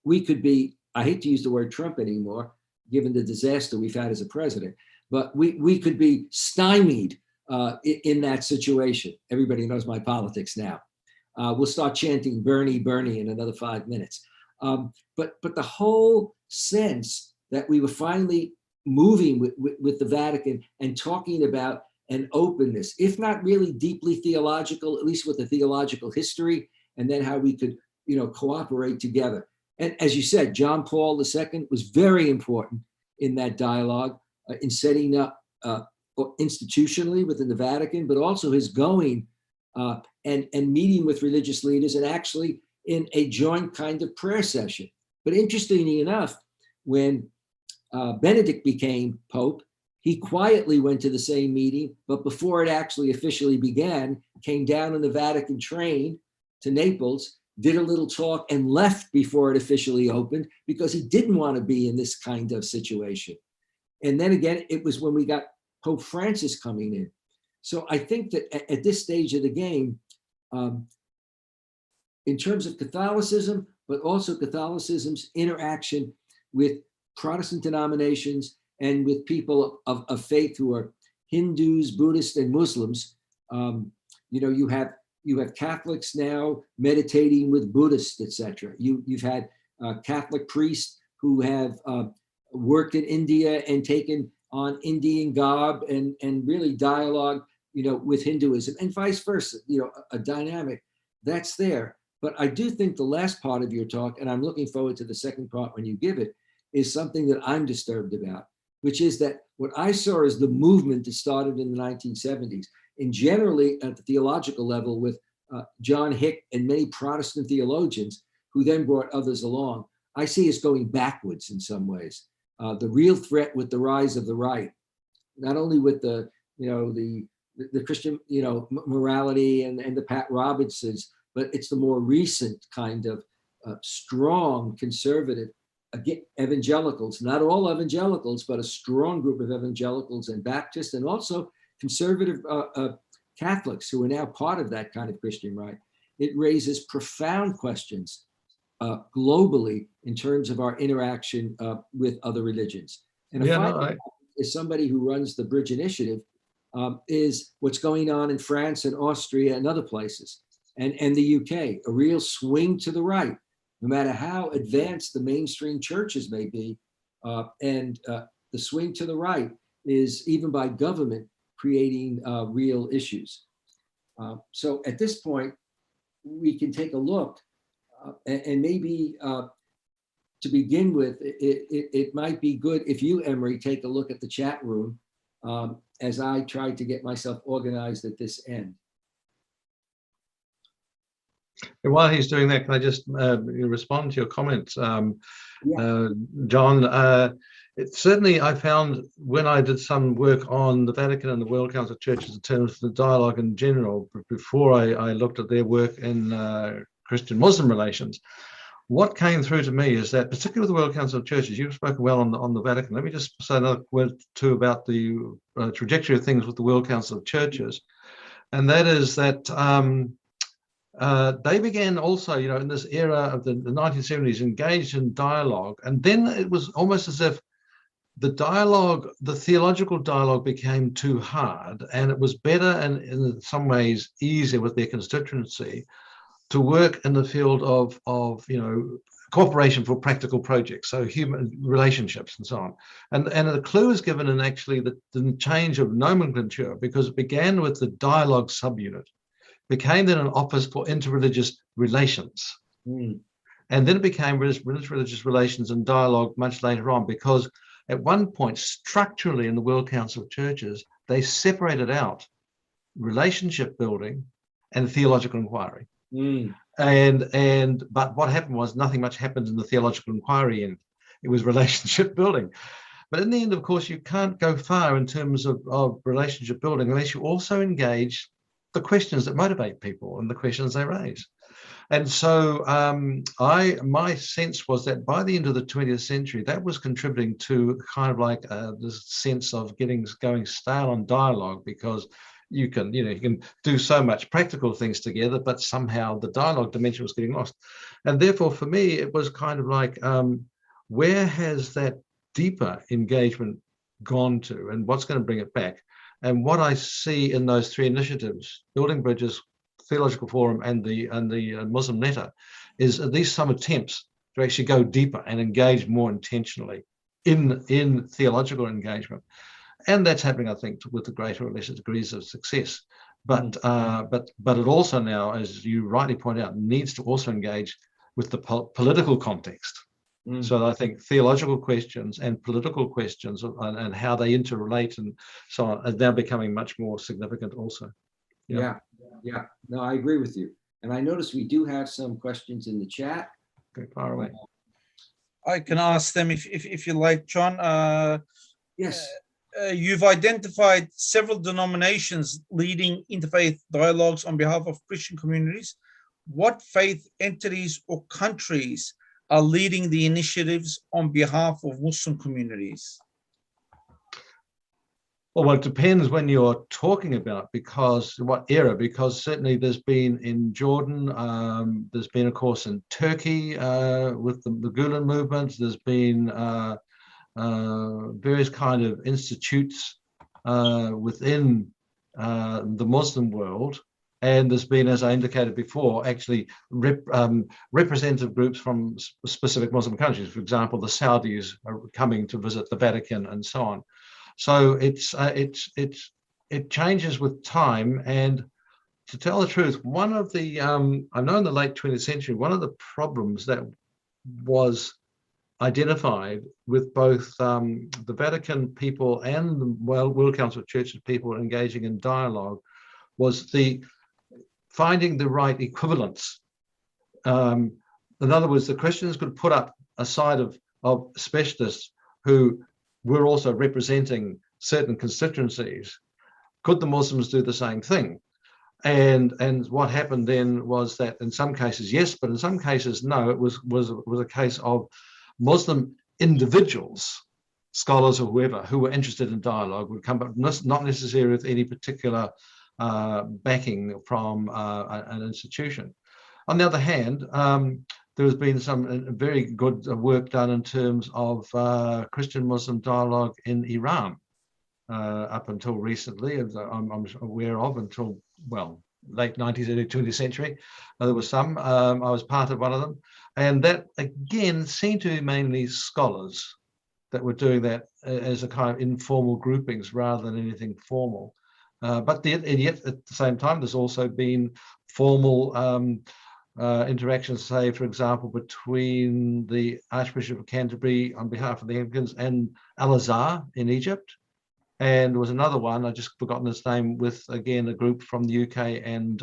we could be, I hate to use the word Trump anymore, given the disaster we've had as a president, but we could be stymied in that situation. Everybody knows my politics now. We'll start chanting Bernie, Bernie in another 5 minutes. But the whole sense that we were finally moving with the Vatican and talking about an openness, if not really deeply theological, at least with a theological history, and then how we could, cooperate together. And as you said, John Paul II was very important in that dialogue, in setting up institutionally within the Vatican, but also his going and meeting with religious leaders, and actually in a joint kind of prayer session. But interestingly enough, when Benedict became Pope, he quietly went to the same meeting, but before it actually officially began, came down in the Vatican train to Naples, did a little talk, and left before it officially opened, because he didn't want to be in this kind of situation. And then again, it was when we got Pope Francis coming in. So I think that at this stage of the game, in terms of Catholicism, but also Catholicism's interaction with Protestant denominations and with people of faith who are Hindus, Buddhists, and Muslims, you have Catholics now meditating with Buddhists, etc. You've had Catholic priests who have worked in India and taken on Indian garb and really dialogue, with Hinduism, and vice versa. A dynamic that's there. But I do think the last part of your talk, and I'm looking forward to the second part when you give it, is something that I'm disturbed about, which is that what I saw is the movement that started in the 1970s, and generally at the theological level with John Hick and many Protestant theologians who then brought others along. I see us going backwards in some ways. The real threat with the rise of the right, not only with the Christian, morality and the Pat Robinsons, but it's the more recent kind of strong conservative evangelicals, not all evangelicals, but a strong group of evangelicals and Baptists, and also conservative Catholics who are now part of that kind of Christian right. It raises profound questions globally in terms of our interaction with other religions. And as somebody who runs the Bridge Initiative, is what's going on in France and Austria and other places, and the UK, a real swing to the right, no matter how advanced the mainstream churches may be. And the swing to the right is, even by government, creating real issues. So at this point, we can take a look and maybe to begin with, it might be good if you, Emery, take a look at the chat room as I try to get myself organized at this end. And while he's doing that, can I just respond to your comments? John, certainly I found when I did some work on the Vatican and the World Council of Churches in terms of the dialogue in general, before I looked at their work in Christian-Muslim relations, what came through to me is that, particularly with the World Council of Churches, you've spoken well on the Vatican. Let me just say another word or two about the trajectory of things with the World Council of Churches. And that is that they began also, in this era of the 1970s, engaged in dialogue. And then it was almost as if the dialogue, the theological dialogue, became too hard, and it was better and in some ways easier with their constituency to work in the field of cooperation for practical projects, so human relationships and so on. And the clue is given in actually the change of nomenclature, because it began with the dialogue subunit, became then an office for interreligious relations. Mm. And then it became religious relations and dialogue much later on, because at one point, structurally in the World Council of Churches, they separated out relationship building and theological inquiry. Mm. But what happened was nothing much happened in the theological inquiry end. It was relationship building. But in the end, of course, you can't go far in terms of relationship building unless you also engage the questions that motivate people and the questions they raise. And so my sense was that by the end of the 20th century, that was contributing to kind of like this sense of going stale on dialogue, because you can do so much practical things together, but somehow the dialogue dimension was getting lost. And therefore, for me, it was kind of like, where has that deeper engagement gone to, and what's going to bring it back? And what I see in those three initiatives, Building Bridges, Theological Forum, and the Muslim Letter, is at least some attempts to actually go deeper and engage more intentionally in theological engagement. And that's happening, I think, with the greater or lesser degrees of success. But it also now, as you rightly point out, needs to also engage with the political context. Mm. So I think theological questions and political questions and how they interrelate and so on are now becoming much more significant also. Yeah. No, I agree with you. And I notice we do have some questions in the chat. Okay, far away. I can ask them if you like, John. Yes. You've identified several denominations leading interfaith dialogues on behalf of Christian communities. What faith entities or countries are leading the initiatives on behalf of Muslim communities? Well, it depends when you're talking about, because what era, because certainly there's been in Jordan, there's been, of course, in Turkey with the Gulen movement, there's been various kind of institutes within the Muslim world. And there's been, as I indicated before, actually representative groups from specific Muslim countries. For example, the Saudis are coming to visit the Vatican and so on. So it changes with time. And to tell the truth, one of the, I know in the late 20th century, one of the problems that was identified with both the Vatican people and the World Council of Churches people engaging in dialogue was finding the right equivalence. In other words, the Christians could put up a side of specialists who were also representing certain constituencies. Could the Muslims do the same thing? And what happened then was that in some cases, yes, but in some cases, no. It was a case of Muslim individuals, scholars or whoever, who were interested in dialogue would come, but not necessarily with any particular backing from an institution. On the other hand, there has been some very good work done in terms of Christian-Muslim dialogue in Iran up until recently, as I'm aware of, until, well, late 19th, early 20th century. There was some, I was part of one of them. And that, again, seemed to be mainly scholars that were doing that as a kind of informal groupings rather than anything formal. But yet, at the same time, there's also been formal interactions, say, for example, between the Archbishop of Canterbury on behalf of the Anglicans and Al-Azhar in Egypt. And there was another one, I just forgotten his name, with, again, a group from the UK and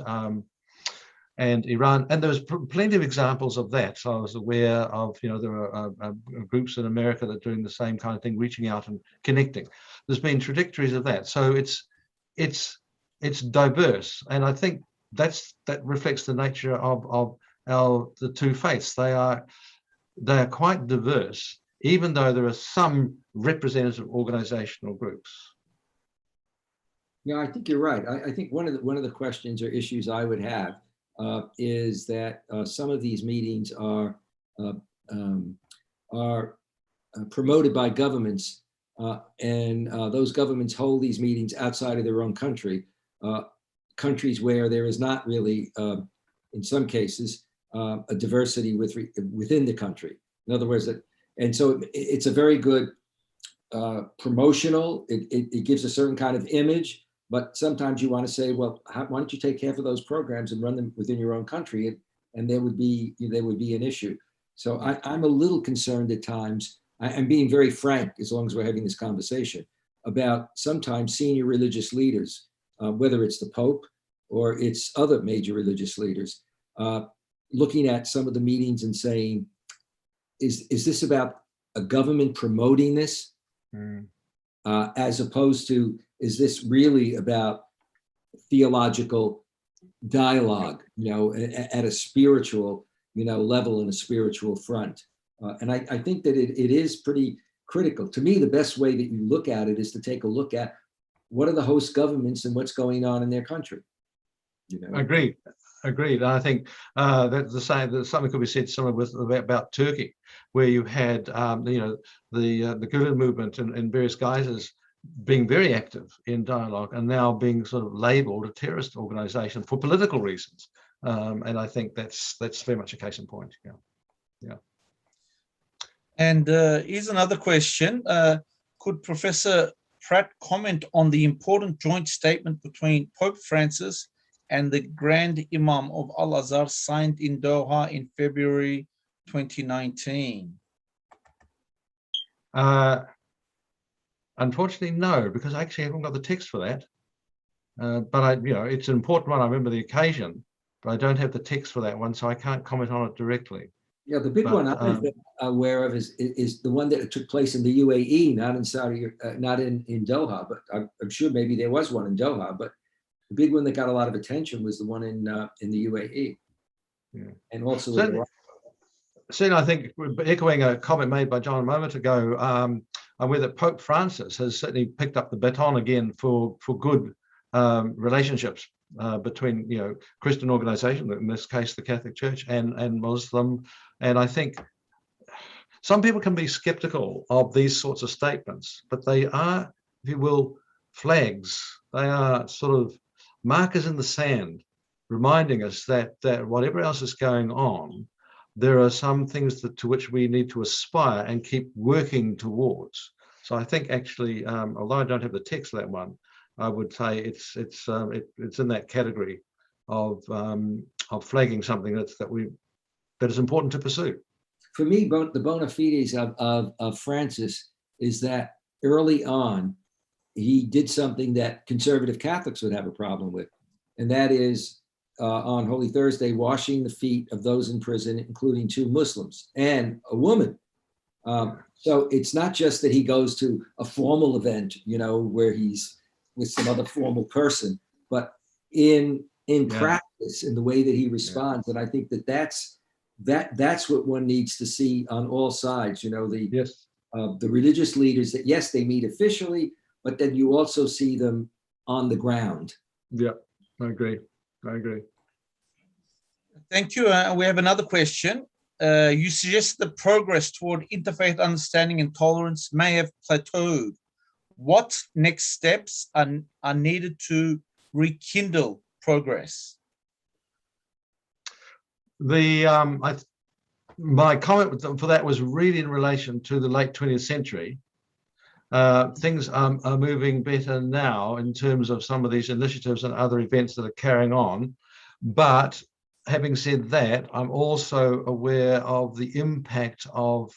Iran. And there was plenty of examples of that. So I was aware of, there are groups in America that are doing the same kind of thing, reaching out and connecting. There's been trajectories of that. So it's diverse, and I think that reflects the nature of the two faiths. They are quite diverse, even though there are some representative organizational groups. Yeah, I think you're right. I think one of the questions or issues I would have is that some of these meetings are promoted by governments. And those governments hold these meetings outside of their own country, countries where there is not really, in some cases, a diversity within the country. In other words, and so it's a very good promotional. It gives a certain kind of image, but sometimes you want to say, well, why don't you take half of those programs and run them within your own country, and there would be an issue. So I'm a little concerned at times. I'm being very frank, as long as we're having this conversation, about sometimes senior religious leaders, whether it's the Pope or it's other major religious leaders, looking at some of the meetings and saying, is this about a government promoting this? As opposed to, is this really about theological dialogue, at a spiritual, level and a spiritual front? And I think that it is pretty critical. To me, the best way that you look at it is to take a look at what are the host governments and what's going on in their country. Agreed. I think that's the same. That something could be said about Turkey, where you had the Gulen movement in various guises being very active in dialogue, and now being sort of labelled a terrorist organisation for political reasons. And I think that's very much a case in point. Yeah. And here's another question. Could Professor Pratt comment on the important joint statement between Pope Francis and the Grand Imam of Al-Azhar signed in Doha in February 2019? Unfortunately, no, because I actually haven't got the text for that. But it's an important one. I remember the occasion, but I don't have the text for that one, so I can't comment on it directly. Yeah, the big one I'm aware of is the one that took place in the UAE, not in Saudi, not in Doha, but I'm sure maybe there was one in Doha, but the big one that got a lot of attention was the one in the UAE. Yeah. And also I think, echoing a comment made by John a moment ago, I'm aware that Pope Francis has certainly picked up the baton again for good relationships between Christian organizations, in this case the Catholic Church, and Muslim. And I think some people can be skeptical of these sorts of statements, but they are, if you will, flags. They are sort of markers in the sand, reminding us that whatever else is going on, there are some things to which we need to aspire and keep working towards. So I think actually, although I don't have the text of that one, I would say it's in that category of flagging something that is important to pursue. For me, the bona fides of Francis is that early on, he did something that conservative Catholics would have a problem with, and that is on Holy Thursday, washing the feet of those in prison, including 2 Muslims and a woman. So it's not just that he goes to a formal event, where he's with some other formal person, but in practice, in the way that he responds. And I think that's what one needs to see on all sides. The religious leaders that, yes, they meet officially, but then you also see them on the ground. Yeah, I agree. Thank you. We have another question. You suggest the progress toward interfaith understanding and tolerance may have plateaued. What next steps are needed to rekindle progress? My comment for that was really in relation to the late 20th century. Things are moving better now in terms of some of these initiatives and other events that are carrying on. But having said that, I'm also aware of the impact of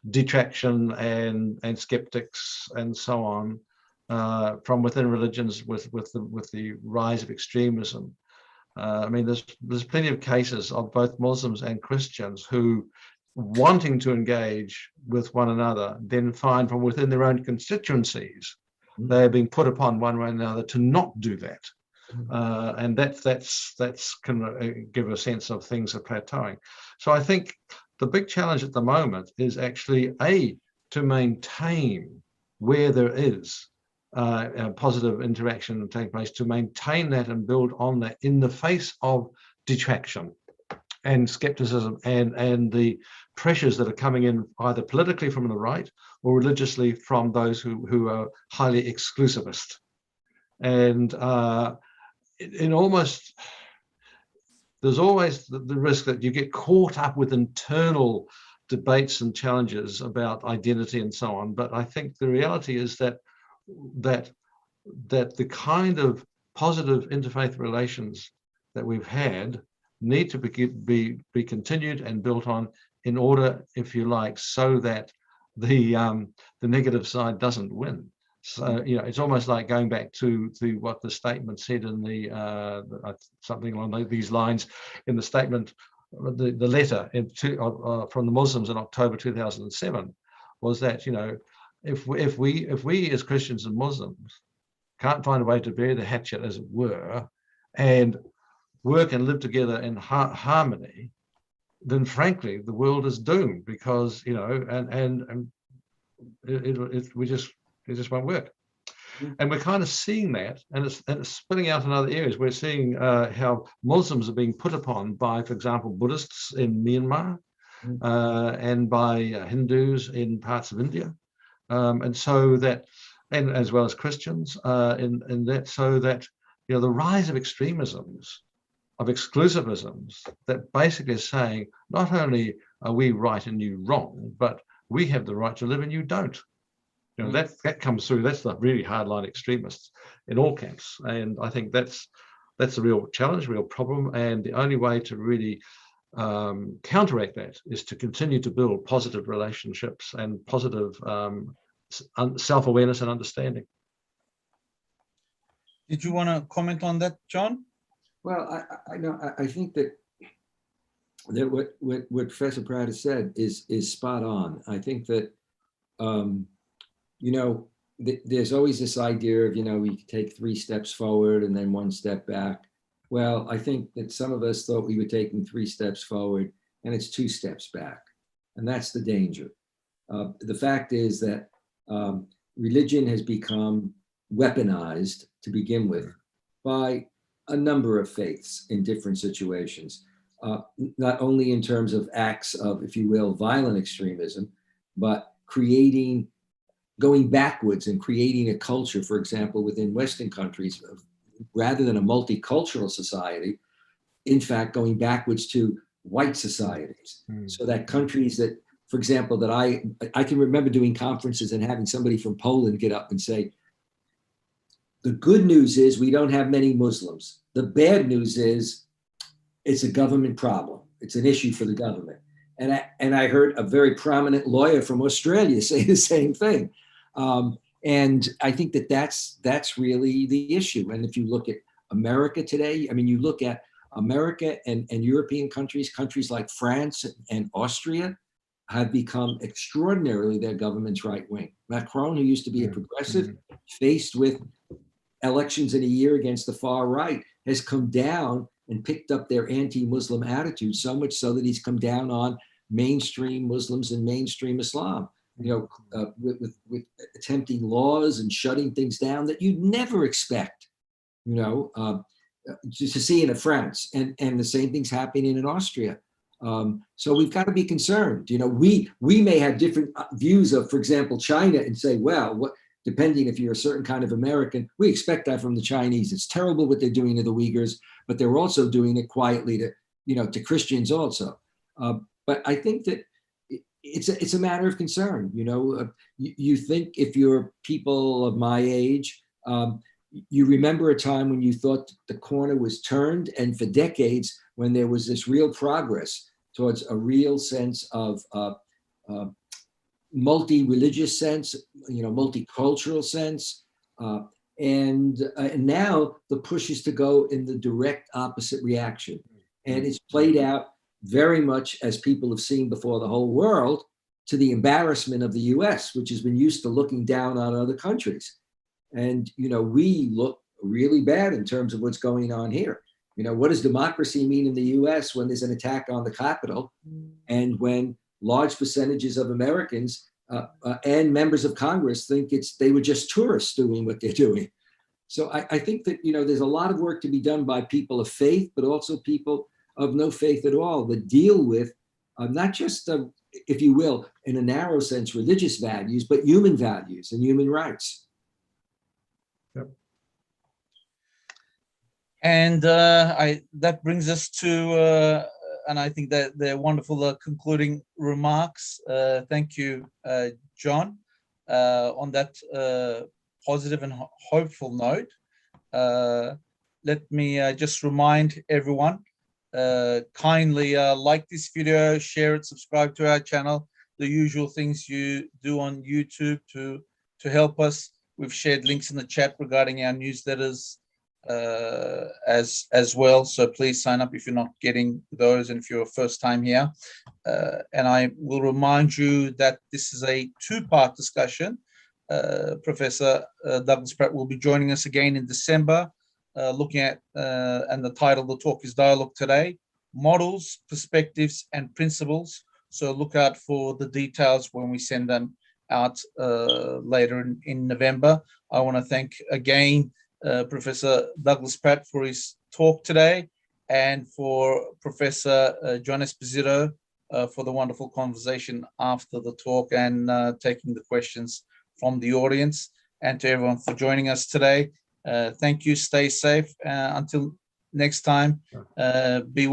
detraction and skeptics and so on from within religions with the rise of extremism. I mean, there's plenty of cases of both Muslims and Christians who, wanting to engage with one another, then find from within their own constituencies they are being put upon one way or another to not do that. And that's can give a sense of things are plateauing. So I think the big challenge at the moment is actually to maintain where there is a positive interaction taking place, to maintain that and build on that in the face of detraction and skepticism and the pressures that are coming in either politically from the right or religiously from those who are highly exclusivist. And in almost, there's always the risk that you get caught up with internal debates and challenges about identity and so on. But I think the reality is that the kind of positive interfaith relations that we've had need to be continued and built on in order, if you like, so that the negative side doesn't win. So, you know, it's almost like going back to what the statement said in the something along these lines in the statement, the letter from the Muslims in October 2007, was that, you know, if we as Christians and Muslims can't find a way to bury the hatchet, as it were, and work and live together in harmony, then frankly the world is doomed, because, you know, and it just won't work. And we're kind of seeing that, and it's spilling out in other areas. We're seeing how Muslims are being put upon by, for example, Buddhists in Myanmar, and by Hindus in parts of India, and so that, and as well as Christians in that, so that, you know, the rise of extremisms, of exclusivisms, that basically is saying not only are we right and you wrong, but we have the right to live and you don't. You know, that comes through. That's the really hardline extremists in all camps, and I think that's a real challenge, real problem. And the only way to really counteract that is to continue to build positive relationships and positive self-awareness and understanding. Did you want to comment on that, John? Well, I think that what Professor Pratt has said is spot on. I think that you know, there's always this idea of, you know, we take 3 steps forward and then 1 step back. Well, I think that some of us thought we were taking 3 steps forward, and it's 2 steps back, and that's the danger. The fact is that religion has become weaponized to begin with by a number of faiths in different situations, not only in terms of acts of, if you will, violent extremism, but going backwards and creating a culture, for example, within Western countries, rather than a multicultural society, in fact, going backwards to white societies. So that countries that, for example, that I can remember doing conferences and having somebody from Poland get up and say, the good news is we don't have many Muslims. The bad news is it's a government problem. It's an issue for the government. And I heard a very prominent lawyer from Australia say the same thing. And I think that that's really the issue. And if you look at America today, I mean, you look at America and European countries like France and Austria have become extraordinarily, their government's right wing. Macron, who used to be a progressive, faced with elections in a year against the far right, has come down and picked up their anti-Muslim attitude, so much so that he's come down on mainstream Muslims and mainstream Islam, you know, with attempting laws and shutting things down that you'd never expect, you know, to see in France. And the same thing's happening in Austria. So we've got to be concerned. You know, we may have different views of, for example, China, and say, well, depending if you're a certain kind of American, we expect that from the Chinese. It's terrible what they're doing to the Uyghurs, but they're also doing it quietly to, you know, to Christians also. But I think that it's a matter of concern. You know, you think, if you're people of my age, you remember a time when you thought the corner was turned, and for decades when there was this real progress towards a real sense of multi-religious sense, you know, multicultural sense, and now the push is to go in the direct opposite reaction, and it's played out very much, as people have seen before the whole world, to the embarrassment of the US, which has been used to looking down on other countries. And, you know, we look really bad in terms of what's going on here. You know, what does democracy mean in the US when there's an attack on the Capitol, and when large percentages of Americans and members of Congress think they were just tourists doing what they're doing? So I think that, you know, there's a lot of work to be done by people of faith, but also people of no faith at all, that deal with not just, if you will, in a narrow sense, religious values, but human values and human rights. Yep. And that brings us to, and I think that they're wonderful concluding remarks. Thank you, John, on that positive and hopeful note. Let me just remind everyone, kindly like this video, share it, subscribe to our channel, the usual things you do on YouTube to help us. We've shared links in the chat regarding our newsletters as well, so please sign up if you're not getting those and if you're a first time here. And I will remind you that this is a two-part discussion. Professor Douglas Pratt will be joining us again in December, looking at, and the title of the talk is Dialogue Today, Models, Perspectives and Principles. So look out for the details when we send them out later in November. I want to thank again Professor Douglas Pratt for his talk today, and for Professor John Esposito for the wonderful conversation after the talk and taking the questions from the audience, and to everyone for joining us today. Thank you. Stay safe. Until next time, be well.